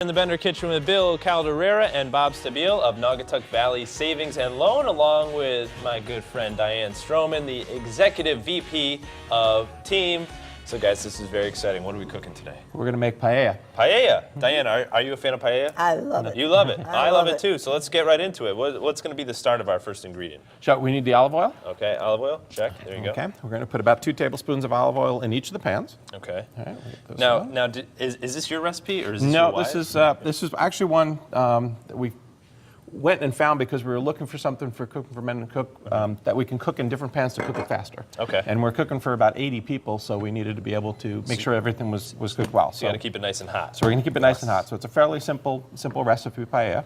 In the Bender Kitchen with Bill Calderara and Bob Stabile of Naugatuck Valley Savings and Loan, along with my good friend Diane Stroman, the Executive VP of Team. So guys, this is very exciting. What are we cooking today? We're going to make paella. Paella. Diane, are you a fan of paella? I love it. You love it. I love it it too. So let's get right into it. What's going to be the start of our first ingredient? We need the olive oil. Okay, olive oil. Check. There you go. Okay, we're going to put about 2 tablespoons of olive oil in each of the pans. Okay. All right, we'll get those Now, on. is this your recipe or is this your No, wife? this is actually one that we went and found because we were looking for something for cooking for men to cook that we can cook in different pans to cook it faster. Okay. And we're cooking for about 80 people, so we needed to be able to make sure everything was cooked well. So you got to keep it nice and hot. So we're going to keep it nice and hot. So it's a fairly simple recipe paella.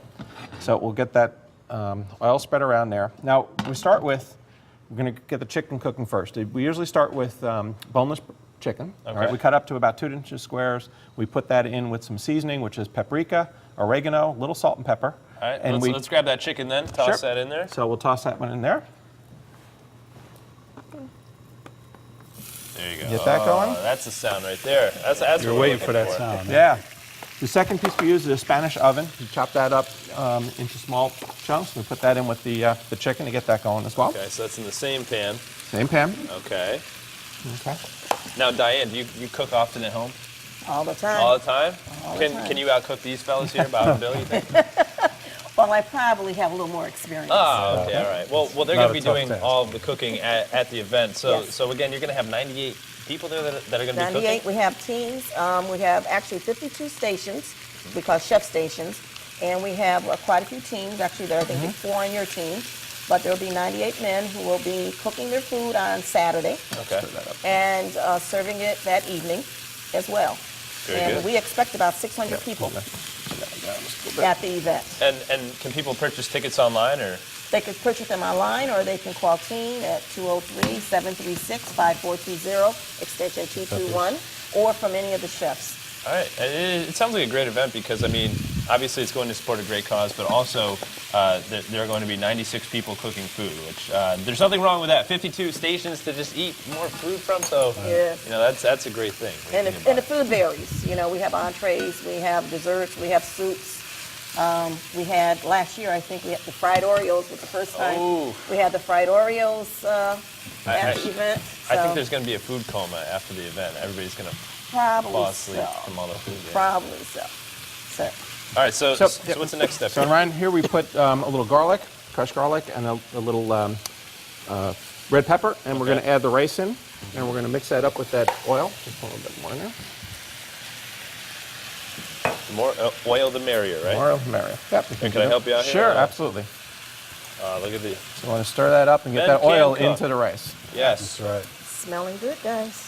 So we'll get that oil spread around there. Now we're going to get the chicken cooking first. We usually start with boneless chicken. Okay. All right, we cut up to about 2 inches squares. We put that in with some seasoning, which is paprika, oregano, little salt and pepper. All right, and let's grab that chicken then. Toss that in there. So we'll toss that one in there. There you go. Get that going? That's the sound right there. That's You're what we're waiting looking for that sound. Yeah. The second piece we use is a Spanish oven. You chop that up into small chunks. We put that in with the chicken to get that going as well. Okay, so that's in the same pan. Same pan. Okay. Okay. Now, Diane, do you cook often at home? all the time. All the time? All the time. Can you outcook these fellas here, Bob and Bill, you think? Well, I probably have a little more experience. Oh, okay, all right. Well, they're going to be Not a tough doing task. all of the cooking at the event. So, Yes. so again, you're going to have 98 people there that are going to be 98, cooking? we have teams. We have actually 52 stations, we call chef stations, and we have quite a few teams. Actually, there are, I think, 4 on your team. But there will be 98 men who will be cooking their food on Saturday Okay. and serving it that evening as well. Very and good. we expect about 600 people at the event. And can people purchase tickets online or? They could purchase them online, or they can call Team at 203-736-5420, extension 221, or from any of the chefs. All right. It sounds like a great event because, I mean, obviously it's going to support a great cause, but also there are going to be 96 people cooking food, which there's nothing wrong with that. 52 stations to just eat more food from, so Yes. you know that's a great thing. when And you think the about food varies. You know, we have entrees, we have desserts, we have soups. We had, last year, I think, we had the fried Oreos was the first time. Ooh. We had the fried Oreos at I- the event. I think so there's going to be a food coma after the event. Everybody's going to probably fall asleep so. from all the food. Yeah. Probably so. So, All right, so what's the next step? So around here we put a little garlic, crushed garlic, and a little red pepper, and we're Okay. going to add the rice in, and we're going to mix that up with that oil. Just a little bit more in there. The more oil, the merrier, right? More oil, Mary. Yep. Can I help you out here? Sure, absolutely. Look at the So we want to stir that up and get Men that oil can cook. into the rice. yes. That's right. smelling good, guys.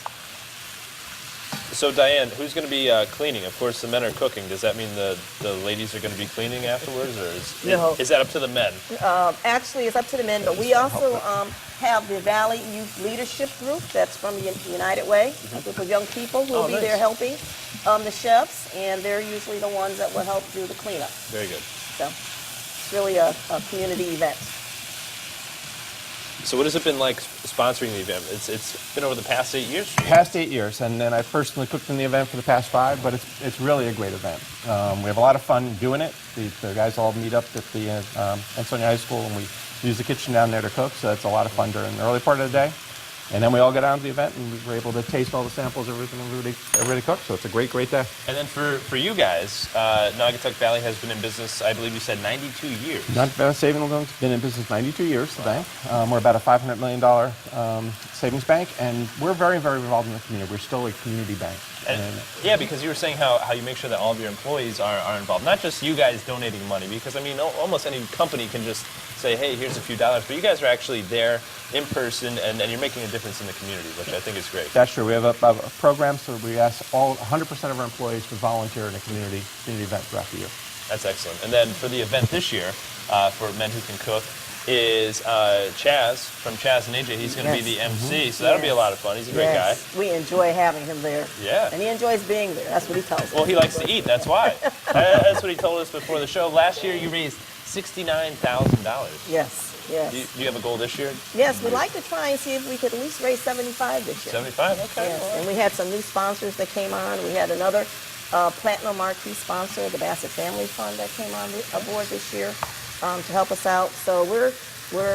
So Diane, who's going to be cleaning? Of course, the men are cooking. Does that mean the ladies are going to be cleaning afterwards, or No. is that up to the men? Actually, it's up to the men, but we also have the Valley Youth Leadership Group that's from the United Way, a group of young people who will be nice. there helping the chefs, and they're usually the ones that will help do the cleanup. Very good. So it's really a community event. So what has it been like sponsoring the event? It's been over the past 8 years? Past 8 years, and then I personally cooked in the event for the past 5, but it's really a great event. We have a lot of fun doing it. The guys all meet up at the Ansonia High School, and we use the kitchen down there to cook, so it's a lot of fun during the early part of the day. And then we all get down to the event, and we were able to taste all the samples, everybody cooked, so it's a great day. And then for you guys, Naugatuck Valley has been in business, I believe you said 92 years. Naugatuck Savings Loan's been in business 92 years today. We're about a $500 million savings bank, and we're very, very involved in the community. We're still a community bank. And, yeah, because you were saying how you make sure that all of your employees are involved. Not just you guys donating money, because, I mean, almost any company can just say, hey, here's a few dollars. But you guys are actually there in person, and you're making a difference in the community, which I think is great. That's true. We have a program, so we ask 100% of our employees to volunteer in a community event throughout the year. That's excellent. And then for the event this year, for Men Who Can Cook, is Chaz from Chaz and AJ. He's going to be the MC, so that'll be a lot of fun. He's a great Yes, we enjoy having him there. Yeah. And he enjoys being there. That's what he tells us. guy. Well, he likes to eat. That's why. That's what he told us before the show. Last year, you raised $69,000. Yes, yes. Do you have a goal this year? Yes, we'd like to try and see if we could at least raise 75 this year. 75? Okay. Yes, all right. and we had some new sponsors that came on. We had another Platinum Marquee sponsor, the Bassett Family Fund that came on aboard this year to help us out. So we're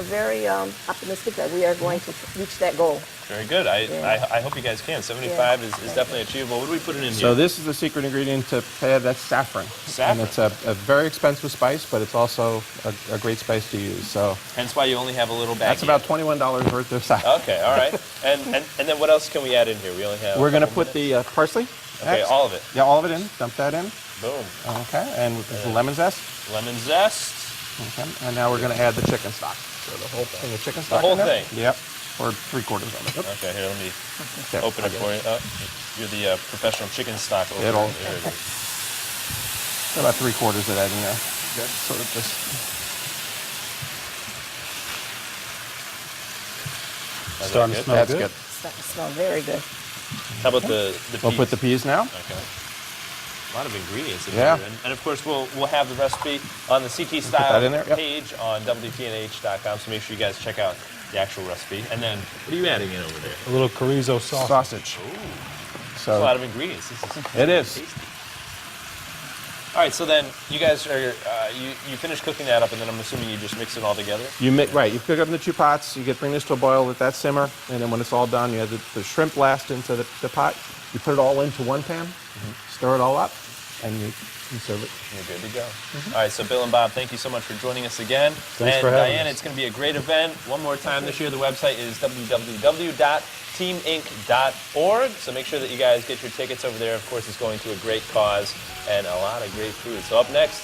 very optimistic that we are going to reach that goal. Very good. I hope you guys can. 75 is definitely achievable. What do we put in here? So this is the secret ingredient to paella. That's saffron. Saffron. And it's a very expensive spice, but it's also a great spice to use. So Hence why you only have a little bag. that's about $21 worth of saffron. Okay, all right. And then what else can we add in here? We only have. We're going to a couple put minutes. the parsley. Okay, next. all of it. Yeah, all of it in. Dump that in. Boom. Okay, and with the lemon zest. Lemon zest. Okay, and now we're going to add the chicken stock. So the whole thing of chicken stock. whole in there. thing? Yep, or 3/4 of it. Yep. Okay, here, let me Okay, open it for you. Oh, you're the professional chicken stock opener. It'll- There it is. About 3/4 of that in there. Good. Sort of just. Is Starting that to smell That's good. good. Starting to smell very good. How about the peas? We'll put the peas now. Okay. A lot of ingredients in Yeah. here. And of course, we'll have the recipe on the CT that Style in there, yep. page on WTNH.com, so make sure you guys check out the actual recipe. And then, what are you adding in over there? A little chorizo sauce. Sausage. There's a lot So of ingredients. This is it is. tasty. All right, so then you guys are, you finish cooking that up, and then I'm assuming you just mix it all together? You right. You cook up in the 2 pots. You bring this to a boil, let that simmer, and then when it's all done, you add the shrimp last into the pot. You put it all into one pan, stir it all up, and you serve it. You're good to go. All right, so Bill and Bob, thank you so much for joining us again. Thanks and for having Diane, us. it's going to be a great event. One more time this year, the website is www.teaminc.org. So make sure that you guys get your tickets over there. Of course, it's going to a great cause and a lot of great food. So up next,